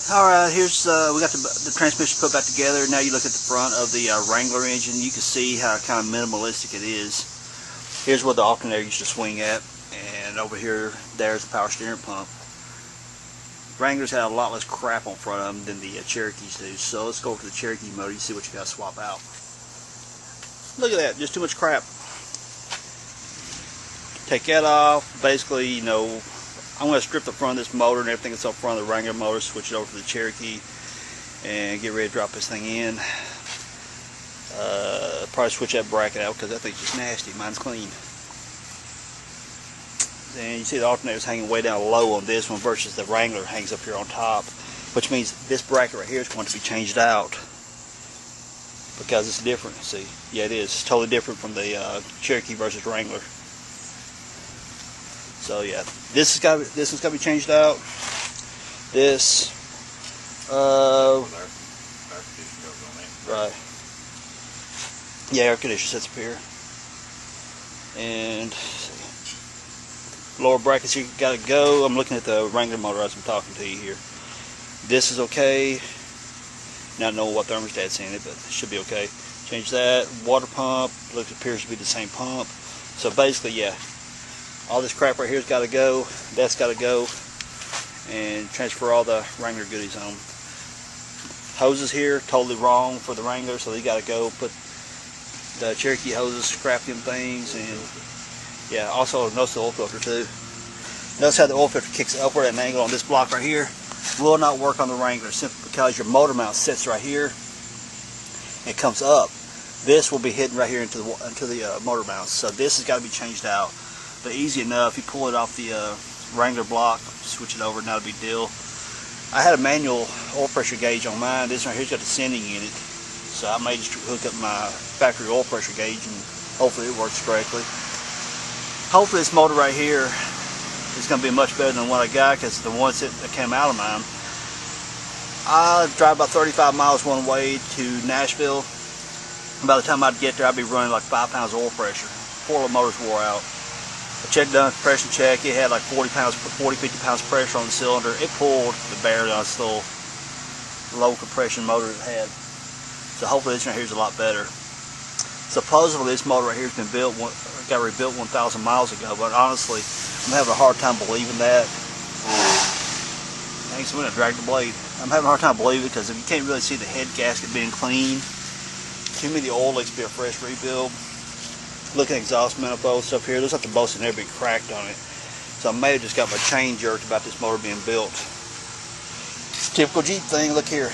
Alright, here's we got the transmission put back together. Now you look at the front of the Wrangler engine, you can see how kind of minimalistic it is. Here's where the alternator used to swing at, and over here, there's the power steering pump. Wranglers had a lot less crap on front of them than the Cherokees do. So let's go over to the Cherokee motor. You see what you got to swap out. Look at that, just too much crap. Take that off. Basically, you know, I'm going to strip the front of this motor and everything that's up front of the Wrangler motor, switch it over to the Cherokee, and get ready to drop this thing in. Probably switch that bracket out because that thing's just nasty. Mine's clean. And you see the alternator's hanging way down low on this one versus the Wrangler hangs up here on top, which means this bracket right here is going to be changed out because it's different. See, yeah, it is. It's totally different from the Cherokee versus Wrangler. So yeah, this has got to be changed out. This, right. Yeah, air conditioner sits up here, and lower brackets here got to go. I'm looking at the Wrangler motor as I'm talking to you here. This is okay. Not knowing what thermostat's in it, but it should be okay. Change that. Water pump appears to be the same pump. So basically, yeah, all this crap right here's got to go. That's got to go, and transfer all the Wrangler goodies on. Hoses here totally wrong for the Wrangler, so they got to go. Put the Cherokee hoses, scrap them things, and yeah, also notice the oil filter too. Notice how the oil filter kicks upward at an angle on this block right here. Will not work on the Wrangler simply because your motor mount sits right here. It comes up. This will be hidden right here into the motor mount. So this has got to be changed out. But easy enough. You pull it off the Wrangler block, switch it over, not a big deal. I had a manual oil pressure gauge on mine. This right here's got the sending in it. So I may just hook up my factory oil pressure gauge and hopefully it works correctly. Hopefully this motor right here is going to be much better than what I got, because the ones that came out of mine, I drive about 35 miles one way to Nashville. And by the time I'd get there, I'd be running like 5 pounds of oil pressure before the motors wore out. I checked done compression check. It had like 40, 50 pounds pressure on the cylinder. It pulled the barely on this little low compression motor it had. So hopefully this right here is a lot better. Supposedly this motor right here has been got rebuilt 1,000 miles ago, but honestly, I'm having a hard time believing that. Thanks, I'm going to drag the blade. I'm having a hard time believing it because if you can't really see the head gasket being clean, to me the oil needs to be a fresh rebuild. Look at exhaust manifold stuff here. Looks like the bolts in there be cracked on it. So I may have just got my chain jerked about this motor being built. Typical Jeep thing. Look here.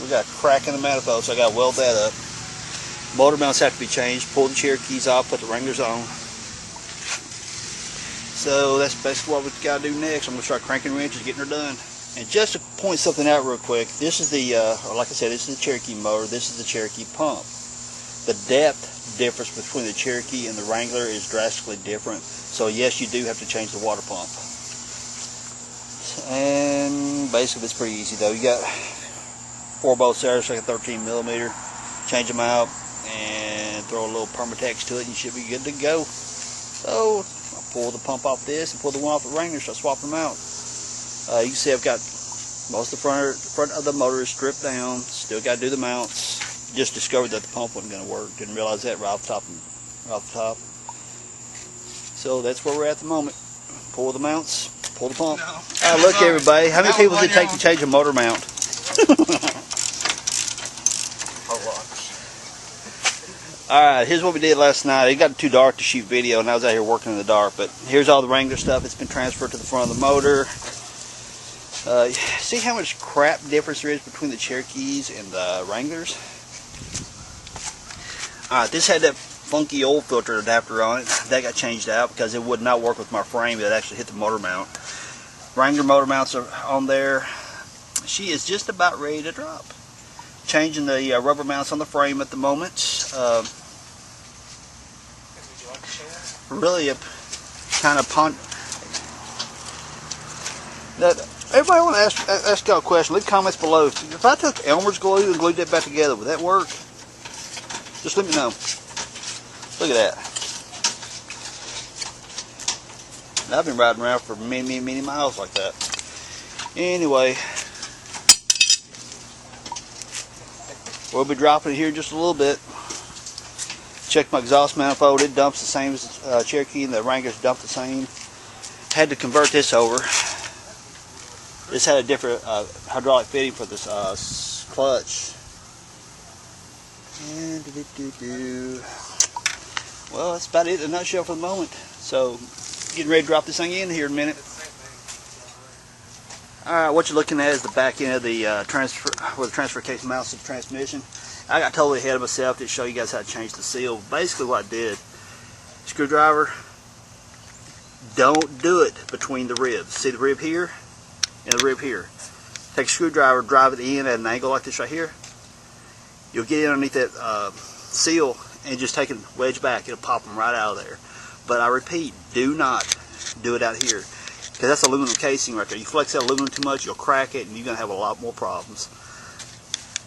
We got a crack in the manifold, so I got to weld that up. Motor mounts have to be changed. Pull the Cherokees off, put the Wranglers on. So that's basically what we've got to do next. I'm going to start cranking wrenches, getting her done. And just to point something out real quick, this is the, like I said, this is the Cherokee motor. This is the Cherokee pump. The depth difference between the Cherokee and the Wrangler is drastically different. So yes, you do have to change the water pump. And basically it's pretty easy though. You got 4 bolts there, it's like a 13 millimeter. Change them out and throw a little Permatex to it and you should be good to go. So I'll pull the pump off this and pull the one off the Wrangler, so I'll swap them out. You can see I've got most of the front of the motor is stripped down. Still got to do the mounts. Just discovered that the pump wasn't going to work. Didn't realize that right off the top. So that's where we're at the moment. Pull the mounts, pull the pump. No. Look everybody, how many people does it take to change a motor mount? Alright, here's what we did last night. It got too dark to shoot video and I was out here working in the dark, but here's all the Wrangler stuff. It's been transferred to the front of the motor. See how much crap difference there is between the Cherokees and the Wranglers? Alright, this had that funky oil filter adapter on it. That got changed out because it would not work with my frame. It actually hit the motor mount. Wrangler motor mounts are on there. She is just about ready to drop. Changing the rubber mounts on the frame at the moment. Really a kind of everybody want to ask y'all a question. Leave comments below. If I took Elmer's glue and glued that back together, would that work? Just let me know. Look at that. I've been riding around for many miles like that. Anyway, We'll be dropping it here in just a little bit. Check my exhaust manifold. It dumps the same as Cherokee, and the Wranglers dump the same. Had to convert this over. This had a different hydraulic fitting for this clutch. And well, that's about it in a nutshell for the moment. So, getting ready to drop this thing in here in a minute. Alright, what you're looking at is the back end of the transfer, where the transfer case mounts to the transmission. I got totally ahead of myself to show you guys how to change the seal. Basically what I did, screwdriver, don't do it between the ribs. See the rib here and the rib here. Take a screwdriver, drive it in at an angle like this right here. You'll get in underneath that seal and just take a wedge back. It'll pop them right out of there. But I repeat, do not do it out here, because that's aluminum casing right there. You flex that aluminum too much, you'll crack it, and you're going to have a lot more problems.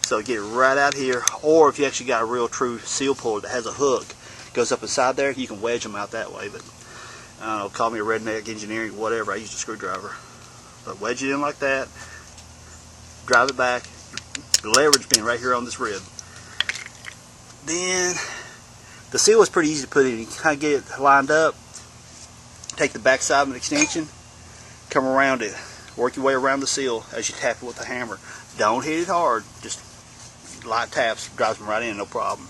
So get it right out here, or if you actually got a real true seal puller that has a hook, goes up inside there, you can wedge them out that way. But I don't know, call me a redneck engineering, whatever, I used a screwdriver. But wedge it in like that, drive it back, the leverage being right here on this rib. Then, the seal is pretty easy to put in. You kind of get it lined up, take the back side of an extension, come around it, work your way around the seal as you tap it with the hammer. Don't hit it hard, just light taps, drives them right in, no problem.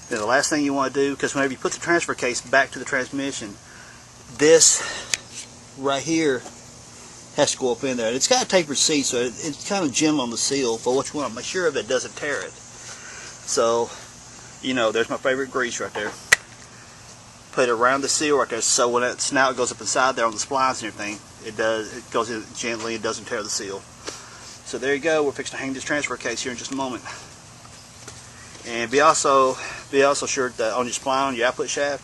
Then the last thing you want to do, because whenever you put the transfer case back to the transmission, this right here has to go up in there. It's got a tapered seat, so it's kind of gentle on the seal, but what you want to make sure of it doesn't tear it. So, you know, there's my favorite grease right there. Put it around the seal right there, so when that snout goes up inside there on the splines and everything, it goes in gently, it doesn't tear the seal. So there you go, we're fixing to hang this transfer case here in just a moment. And be also sure that on your spline, your output shaft,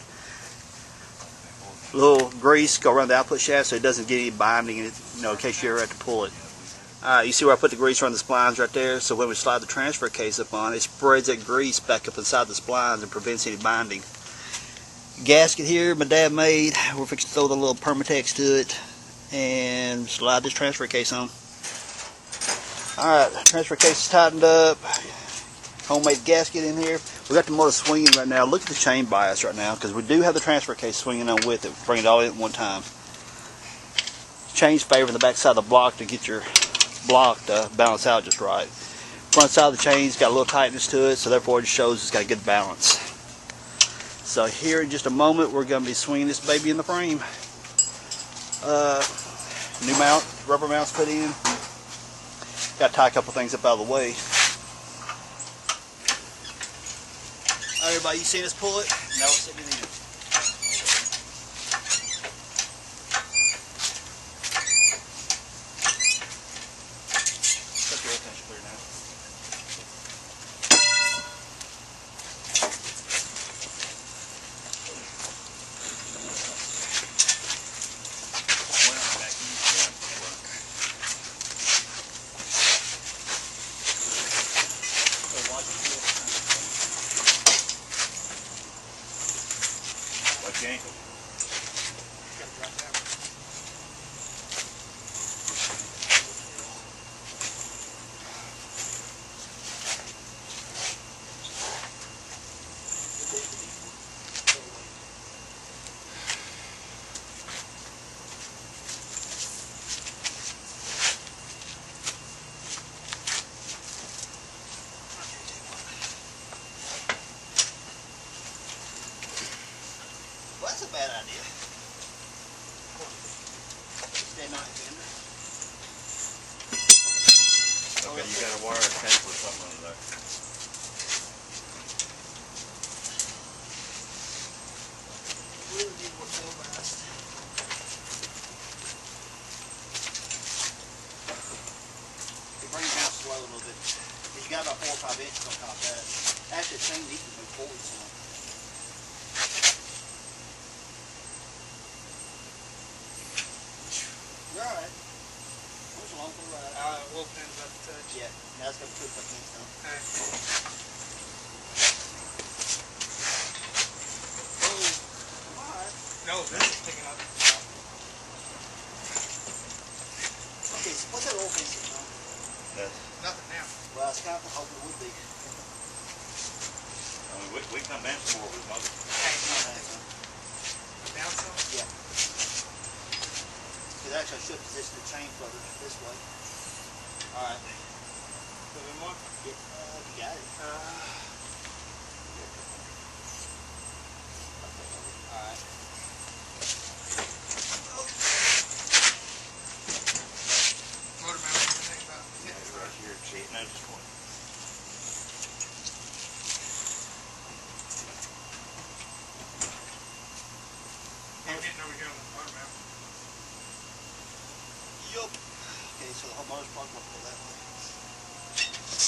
a little grease go around the output shaft so it doesn't get any binding in it, you know, in case you ever have to pull it. You see where I put the grease around the splines right there? So when we slide the transfer case up on, it spreads that grease back up inside the splines and prevents any binding. Gasket here my dad made. We're fixing to throw the little Permatex to it and slide this transfer case on. Alright, transfer case is tightened up. Homemade gasket in here. We got the motor swinging right now. Look at the chain bias right now, because we do have the transfer case swinging on with it. Bring it all in at one time. Chain's favoring the back side of the block to get your block to balance out just right. Front side of the chain's got a little tightness to it, so therefore it just shows it's got a good balance. So here in just a moment we're going to be swinging this baby in the frame. New mount, rubber mounts put in. Got to tie a couple things up out of the way. Alright everybody, you seen us pull it? Now we're sitting in it. Cut the oil pinch clear now. Watch your ankle. Well, that's a bad idea. Stay not fender. Okay, you got a wire cable or something under there. Really need more tail ballast. It brings it down slow a little bit. You got about 4 or 5 inches on top of that. Actually, the thing needs to move forward some. You're alright. It was a long pull ride. Wolf pin's about to touch. Yeah, now it's got to put the things down. Alright. Oh, I'm alright. No, this is picking up. Okay, so what's that oil piece on? That's Nothing now. Well, it's kind of the hope it would be. I mean, we come down some more with motor. Down some? Yeah. Because actually I should position the chain further this way. Alright. A little bit more? Yeah, you got it. Alright. Motor mount, everything about Yeah, right here, cheat. No, just one. I'm getting over here on the motor mount. Yup. Okay, so the whole motor's probably going to go that way.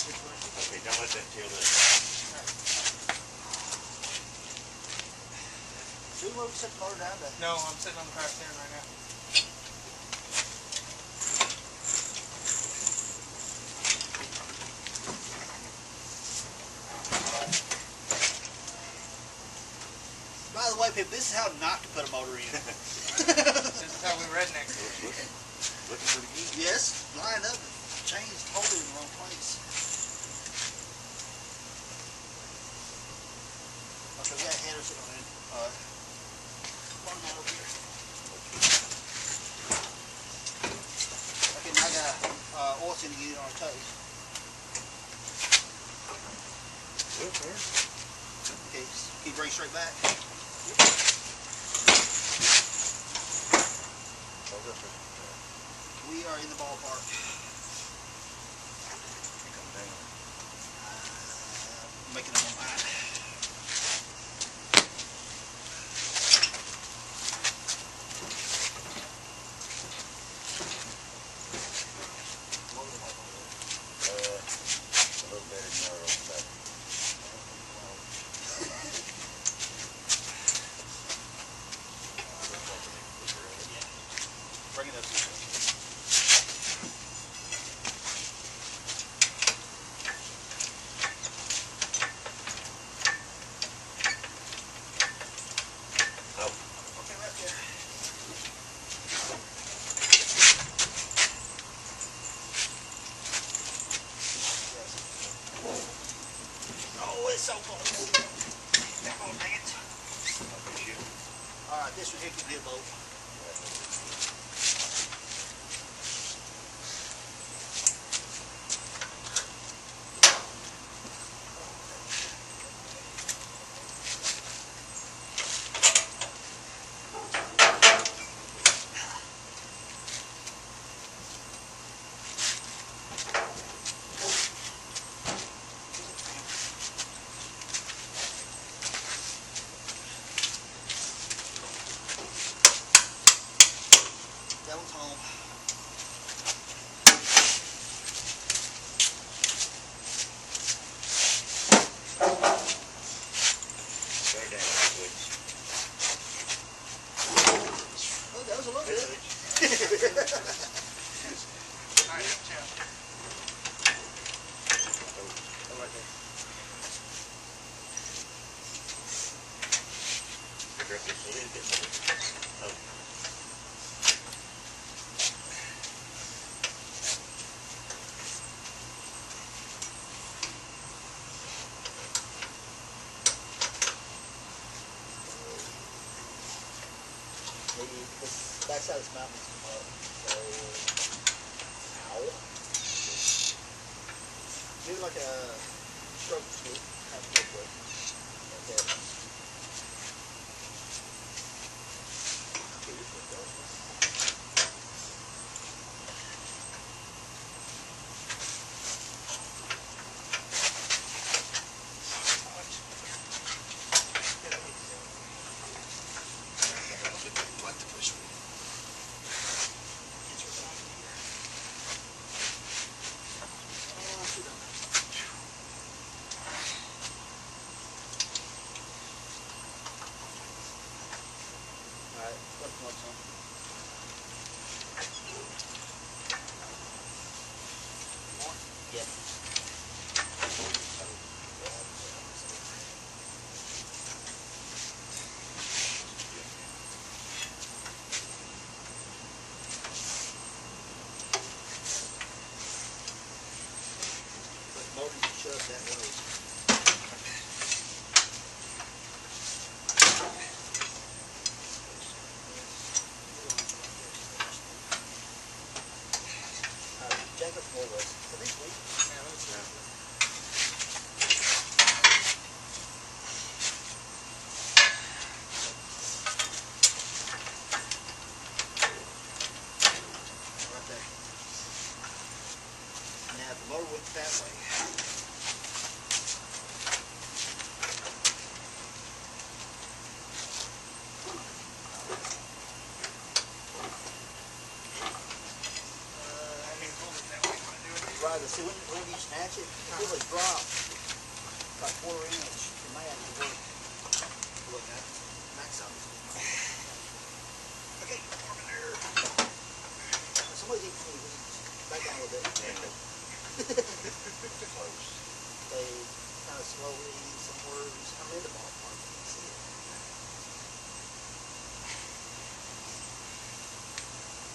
Which way? Okay, don't let that tail there. See where we set the motor down to? No, I'm sitting on the power steering right now. By the way, people, this is how not to put a motor in. This is how we rednecks. Looking pretty good. Yes, line up. The chain is totally in the wrong place. Okay, we got a header sitting on it. One more over here. Okay, now I got oil to get it on our toes. Okay. Okay, keep bring straight back. We are in the ballpark. Come down. Making up my mind. A little better than your old stuff. Bring it up here. Oh. Okay, right there. Oh, it's so close. Oh, dang it. Alright, this one here can hit both. That one's home. Very down that switch. Oh, that was a little bit. Alright, chill. Oh, right there. Grip just a little bit more. Oh. The backside of this mountain is come up. So, ow. Do like a stroke swoop, kind of stroke with. Like that. Okay, this one goes. Like to push me. Get your back here. Oh, sit down. Alright, let's come up some. More? Yep. But motor you shove that way. the floor was. Are they sweet? Yeah, let me see. Right there. Now the motor went that way. I mean, hold it that way. Want to do it? Right, see when you snatch it, it will drop like 1/4 inch. It may have to work. Look at max out. Okay, warm in there. Somebody's eating too weeds. Back down a little bit. Close. They kind of slowly, some words. I'm in the ballpark. You can see it.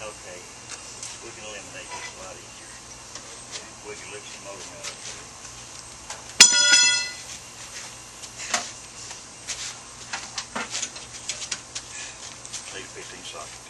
Okay. We can eliminate this a lot easier. We can lift some motor mount up there. Need a 15 socket.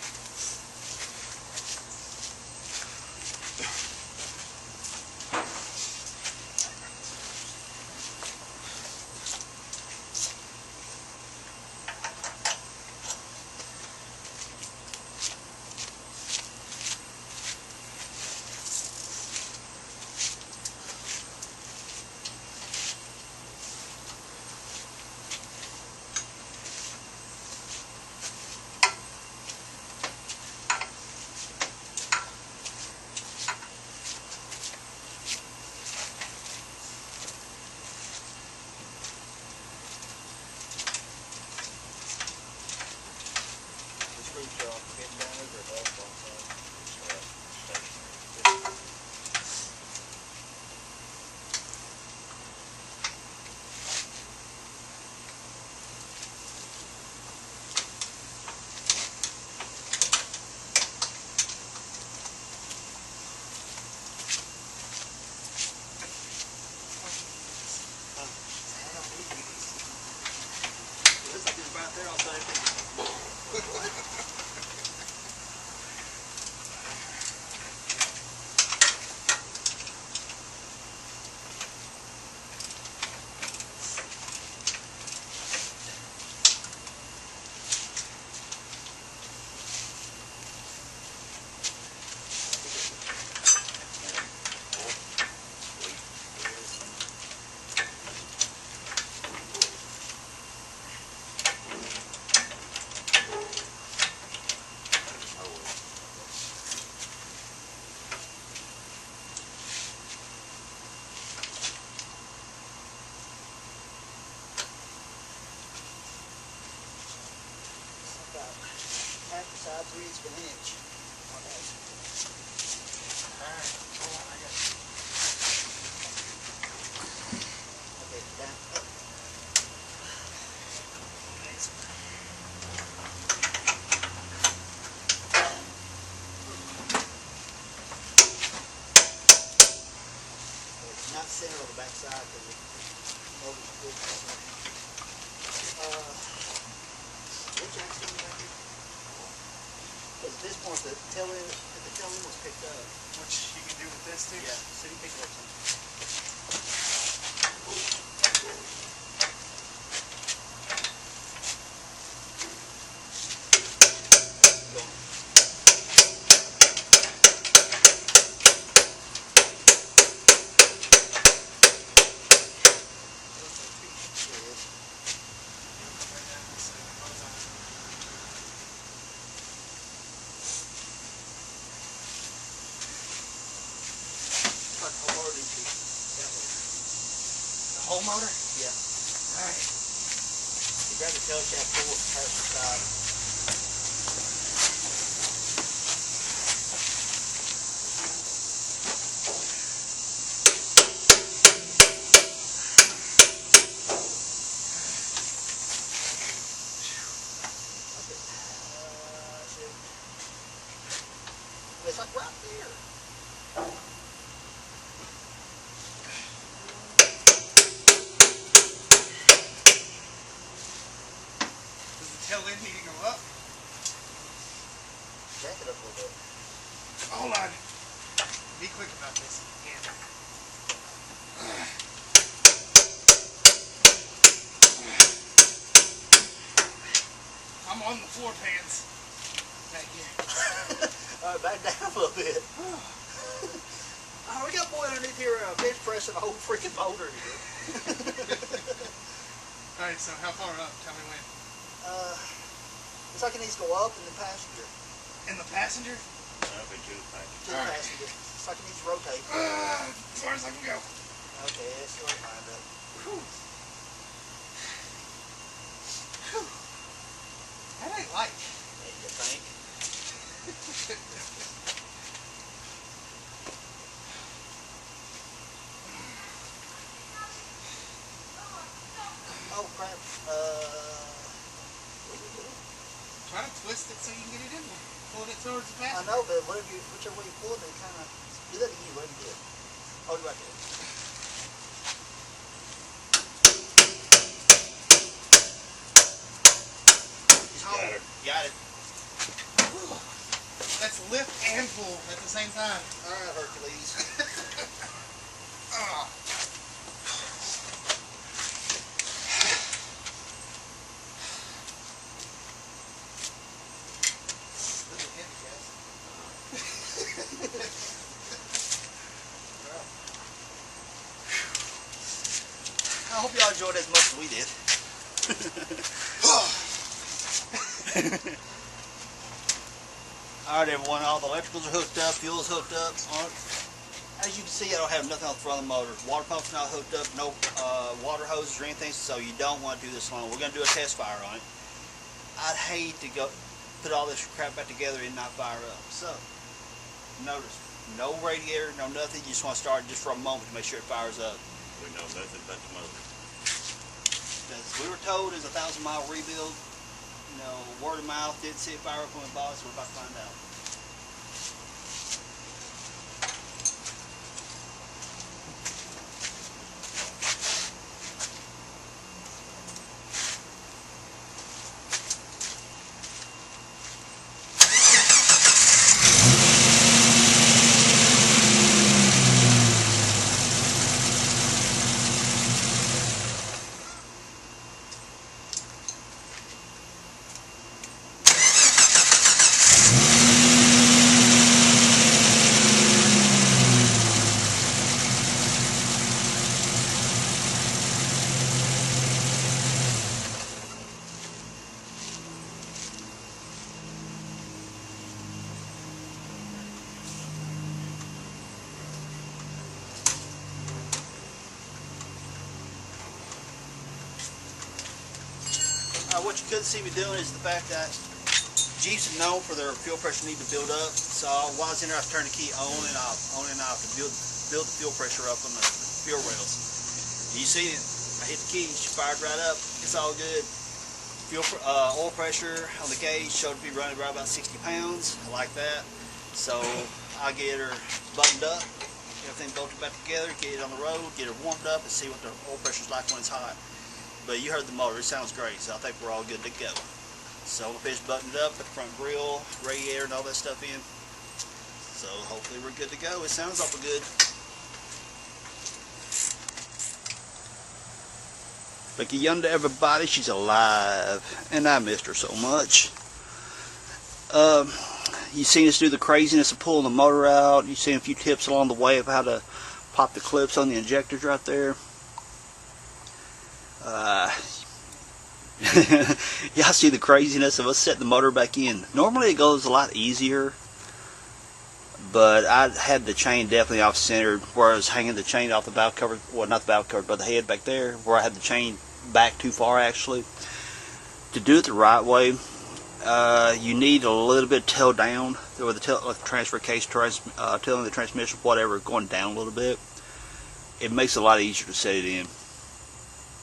The screws are off. Getting down over it all falls off. Stationary. I don't need these. It looks like it's right there outside. About half the size, 3/8 of an inch. On that. Alright, hold on, I got you. Okay, down. It's not center on the back side because the motor's good. Which axle back here? Because at this point, the tail end was picked up. Which you can do with this too? Yeah, city picked up some. The whole motor? Yeah. Alright. You grab the tail shaft, pull it past the side. It's like right there. Does the tail end need to go Be quick about this if you can. I'm on the floor pans. Back here. Alright, back down a little bit. Oh, we got boy underneath here bench pressing the whole freaking motor here. Alright, so how far up? Tell me when. Looks like it needs to go up in the passenger. In the passenger? That'll be too fast. To the passenger. Looks like it needs to rotate. As far as I can go. Okay, that's still lined up. Whew. Whew. That ain't light. You think? Oh crap. What are you doing? Try to twist it so you can get it in there. Pull it towards the I passenger. know, but whichever way you pull it, it kind of do that again. What do you do? Hold it right there. Just hold Got it. it. Got it. That's lift and pull at the same time. All right, Hercules. Ah. This is heavy, guys. I hope y'all enjoyed it as much as we did. Alright everyone, all the electricals are hooked up, fuel's hooked up. As you can see, I don't have nothing on the front of the motor. Water pump's not hooked up, no water hoses or anything, so you don't want to do this alone. We're going to do a test fire on it. I'd hate to go put all this crap back together and not fire up. So, notice, no radiator, no nothing. You just want to start just for a moment to make sure it fires up. We know nothing but the motor. As we were told, it's a 1,000-mile rebuild. You know, word of mouth, didn't see it fire up when we bought it, so we're about to find out. What you couldn't see me doing is the fact that Jeeps are known for their fuel pressure need to build up. So while I was in there, I turned the key on and off to build the fuel pressure up on the fuel rails. You see it? I hit the key, she fired right up. It's all good. Oil pressure on the gauge showed to be running right about 60 pounds. I like that. So I'll get her buttoned up, everything bolted back together, get it on the road, get her warmed up, and see what the oil pressure's like when it's hot. But you heard the motor, it sounds great, so I think we're all good to go. So I'm going to finish buttoned up, put the front grille, radiator, and all that stuff in. So hopefully we're good to go. It sounds awful good. Looky yonder, everybody, she's alive. And I missed her so much. You've seen us do the craziness of pulling the motor out. You've seen a few tips along the way of how to pop the clips on the injectors right there. Y'all see the craziness of us setting the motor back in. Normally it goes a lot easier, but I had the chain definitely off center where I was hanging the chain off the valve cover, well not the valve cover but the head back there, where I had the chain back too far actually. To do it the right way, you need a little bit tail down, with the transfer case, telling the transmission, whatever, going down a little bit. It makes it a lot easier to set it in.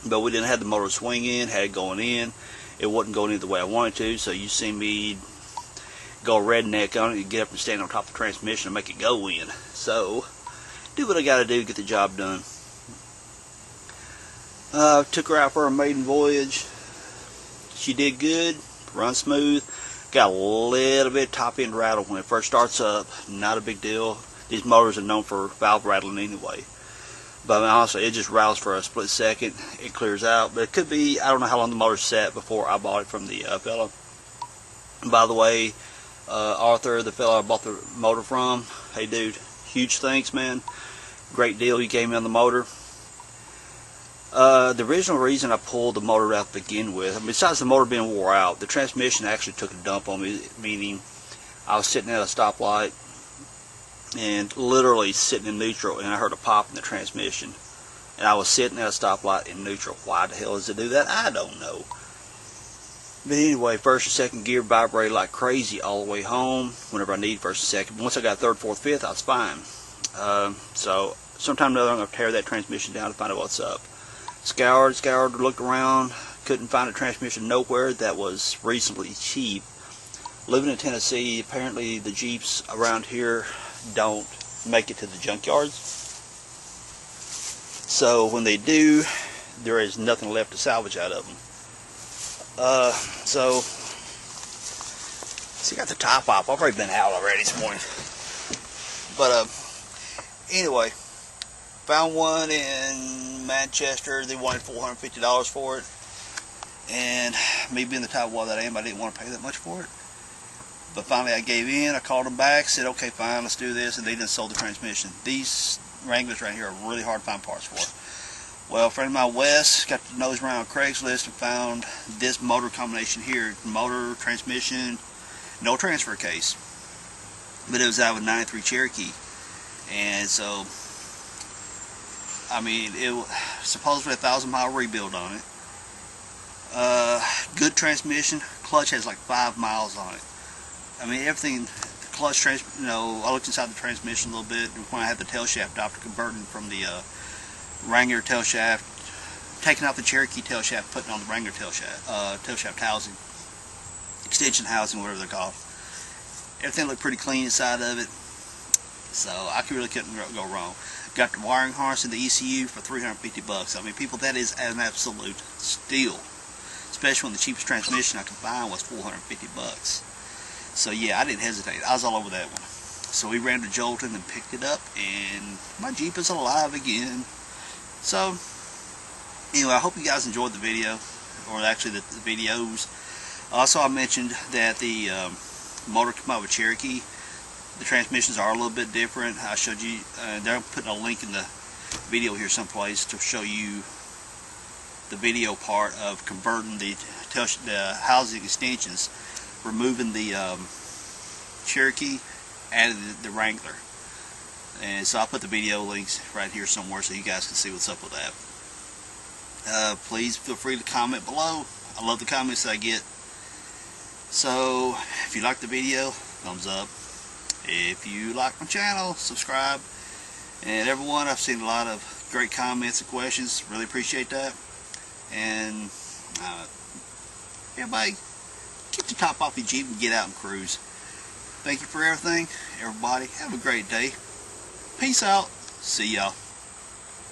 But we didn't have the motor swing in, had it going in. It wasn't going in the way I wanted to, so you see me go redneck on it and get up and stand on top of the transmission and make it go in. So, do what I gotta do to get the job done. Took her out for a maiden voyage. She did good, run smooth. Got a little bit of top end rattle when it first starts up, not a big deal. These motors are known for valve rattling anyway. But I mean, honestly, it just rattles for a split second. It clears out. But it could be, I don't know how long the motor sat before I bought it from the fella. By the way, Arthur, the fella I bought the motor from, hey dude, huge thanks, man. Great deal you gave me on the motor. The original reason I pulled the motor out to begin with, I mean, besides the motor being wore out, the transmission actually took a dump on me, meaning I was sitting at a stoplight and literally sitting in neutral, and I heard a pop in the transmission. And I was sitting at a stoplight in neutral. Why the hell does it do that? I don't know. But anyway, first and second gear vibrated like crazy all the way home whenever I needed first and second. Once I got third, fourth, fifth, I was fine. So sometime or other I'm going to tear that transmission down to find out what's up. Scoured, looked around, couldn't find a transmission nowhere that was reasonably cheap. Living in Tennessee, apparently the Jeeps around here don't make it to the junkyards. So when they do, there is nothing left to salvage out of them. So I got the top off. I've already been out already this morning. But anyway, found one in Manchester. They wanted $450 for it. And me being the type of wall that I am, I didn't want to pay that much for it. But finally I gave in. I called them back, said, okay, fine, let's do this. And they just sold the transmission. These Wranglers right here are really hard to find parts for. Well, a friend of mine, Wes, got to nose around Craigslist and found this motor combination here. Motor, transmission, no transfer case. But it was out of a 93 Cherokee. And so, I mean, it was supposedly a 1,000-mile rebuild on it. Good transmission. Clutch has like 5 miles on it. I mean, everything, the clutch, I looked inside the transmission a little bit when I had the tail shaft after converting from the Wrangler tail shaft, taking out the Cherokee tail shaft, putting on the Wrangler tail shaft housing, extension housing, whatever they're called. Everything looked pretty clean inside of it, so I really couldn't go wrong. Got the wiring harness and the ECU for $350. I mean, people, that is an absolute steal, especially when the cheapest transmission I could find was $450. So yeah, I didn't hesitate. I was all over that one. So we ran to Jolton and picked it up, and my Jeep is alive again. So anyway, I hope you guys enjoyed the video, or actually the videos. Also, I mentioned that the motor came out with Cherokee. The transmissions are a little bit different. I showed you, they're putting a link in the video here someplace to show you the video part of converting the housing extensions, removing the Cherokee, added the Wrangler. And so I'll put the video links right here somewhere so you guys can see what's up with that. Please feel free to comment below. I love the comments that I get. So if you like the video, thumbs up. If you like my channel, subscribe. And everyone, I've seen a lot of great comments and questions. Really appreciate that. And everybody, keep the top off your Jeep and get out and cruise. Thank you for everything. Everybody, have a great day. Peace out. See y'all.